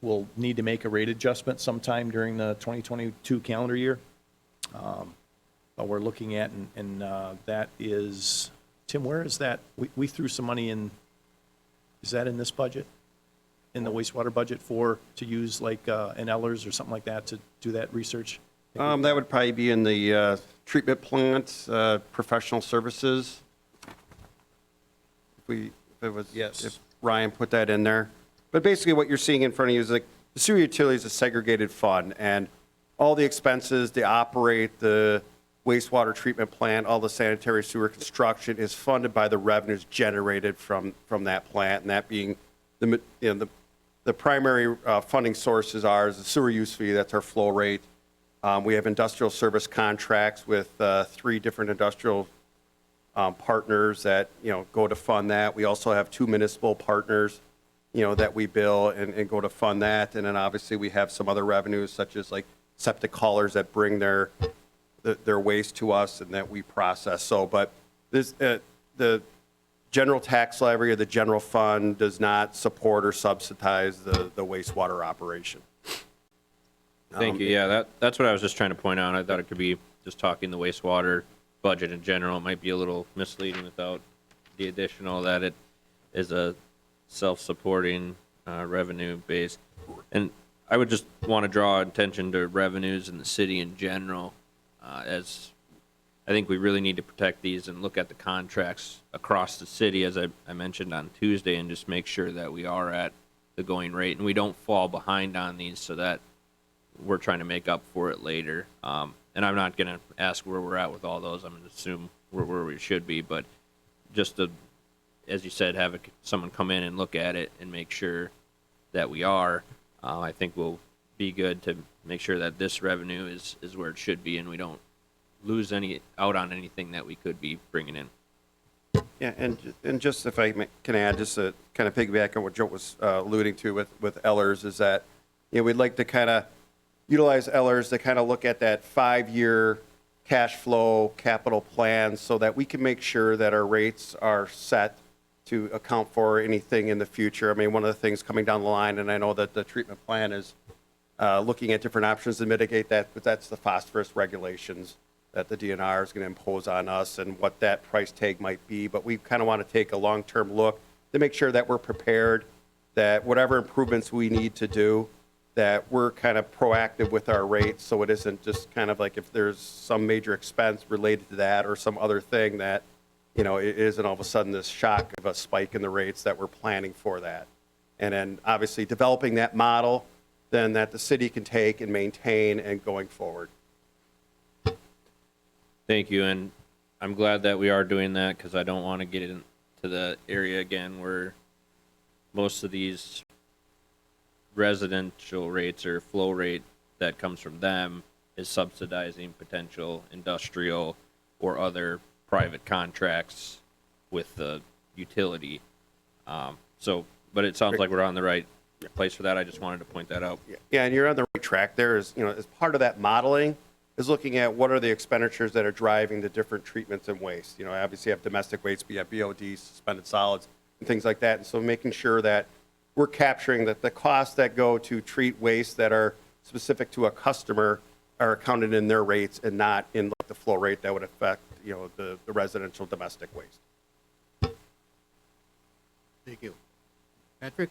will need to make a rate adjustment sometime during the 2022 calendar year. But we're looking at, and that is, Tim, where is that? We threw some money in, is that in this budget? In the wastewater budget to use like an Ellers or something like that to do that research? That would probably be in the treatment plant, professional services. Yes. If Ryan put that in there. But basically what you're seeing in front of you is like the sewer utility is a segregated fund, and all the expenses to operate the wastewater treatment plant, all the sanitary sewer construction is funded by the revenues generated from that plant, and that being the primary funding sources are is the sewer use fee, that's our flow rate. We have industrial service contracts with 3 different industrial partners that, go to fund that. We also have 2 municipal partners, that we bill and go to fund that. And then obviously we have some other revenues such as like septic haulers that bring their waste to us and that we process. So, but this, the general tax levy or the general fund does not support or subsidize the wastewater operation. Thank you. Yeah, that's what I was just trying to point out. I thought it could be just talking the wastewater budget in general. It might be a little misleading without the additional that it is a self-supporting revenue base. And I would just want to draw attention to revenues in the city in general, as I think we really need to protect these and look at the contracts across the city, as I mentioned on Tuesday, and just make sure that we are at the going rate and we don't fall behind on these so that we're trying to make up for it later. And I'm not going to ask where we're at with all those. I'm going to assume we're where we should be, but just to, as you said, have someone come in and look at it and make sure that we are, I think will be good to make sure that this revenue is where it should be and we don't lose out on anything that we could be bringing in. Yeah, and just if I can add, just to kind of piggyback on what Joe was alluding to with Ellers, is that, we'd like to kind of utilize Ellers to kind of look at that 5-year cash flow capital plan so that we can make sure that our rates are set to account for anything in the future. I mean, one of the things coming down the line, and I know that the treatment plan is looking at different options to mitigate that, but that's the phosphorus regulations that the DNR is going to impose on us and what that price tag might be. But we kind of want to take a long-term look to make sure that we're prepared, that whatever improvements we need to do, that we're kind of proactive with our rates, so it isn't just kind of like if there's some major expense related to that or some other thing that, it isn't all of a sudden this shock of a spike in the rates, that we're planning for that. And then obviously developing that model then that the city can take and maintain and going forward. Thank you, and I'm glad that we are doing that because I don't want to get into the area again where most of these residential rates or flow rate that comes from them is subsidizing potential industrial or other private contracts with the utility. But it sounds like we're on the right place for that. I just wanted to point that out. Yeah, and you're on the right track there. As part of that modeling is looking at what are the expenditures that are driving the different treatments and waste. Obviously you have domestic waste, we have BOD, suspended solids, and things like that. And so making sure that we're capturing that the costs that go to treat waste that are specific to a customer are accounted in their rates and not in like the flow rate that would affect, the residential domestic waste. Thank you. Patrick?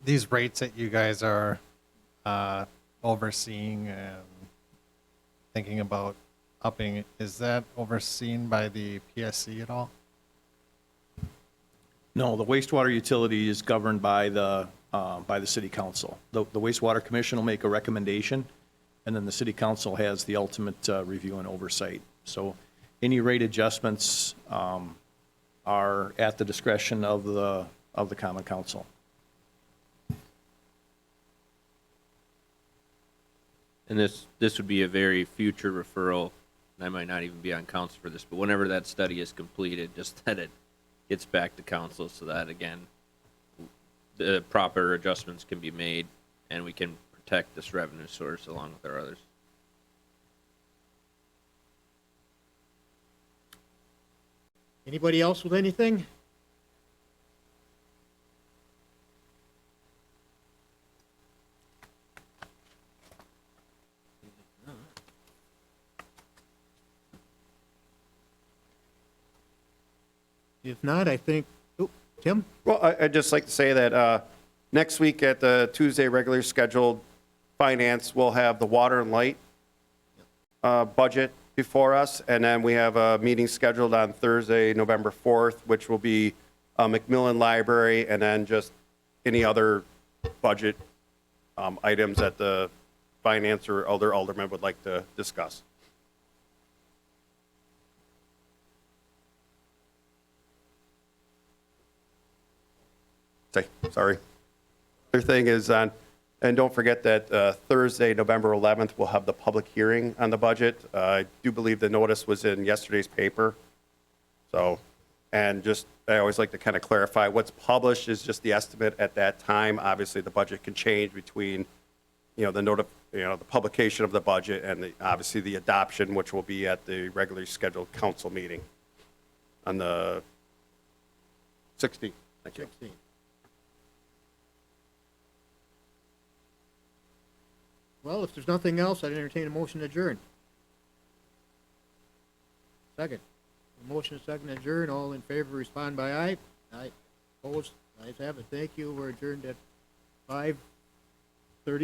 These rates that you guys are overseeing and thinking about upping, is that overseen by the PSC at all? No, the wastewater utility is governed by the city council. The wastewater commission will make a recommendation, and then the city council has the ultimate review and oversight. So any rate adjustments are at the discretion of the common council. And this would be a very future referral, and I might not even be on council for this, but whenever that study is completed, just that it gets back to council so that, again, the proper adjustments can be made and we can protect this revenue source along with our others. Anybody else with anything? If not, I think, oh, Tim? Well, I'd just like to say that next week at the Tuesday regularly scheduled finance, we'll have the water and light budget before us, and then we have a meeting scheduled on Thursday, November 4th, which will be McMillan Library, and then just any other budget items that the finance or other aldermen would like to discuss. Sorry. Other thing is on, and don't forget that Thursday, November 11th, we'll have the public hearing on the budget. I do believe the notice was in yesterday's paper. So, and just, I always like to kind of clarify, what's published is just the estimate at that time. Obviously, the budget can change between, the publication of the budget and obviously the adoption, which will be at the regularly scheduled council meeting on the 16th. Thank you. 16. Well, if there's nothing else, I'd entertain a motion to adjourn. Second. A motion to second to adjourn. All in favor, respond by aye. Aye. Opposed? Ayes have it. Thank you. We're adjourned at 5:40.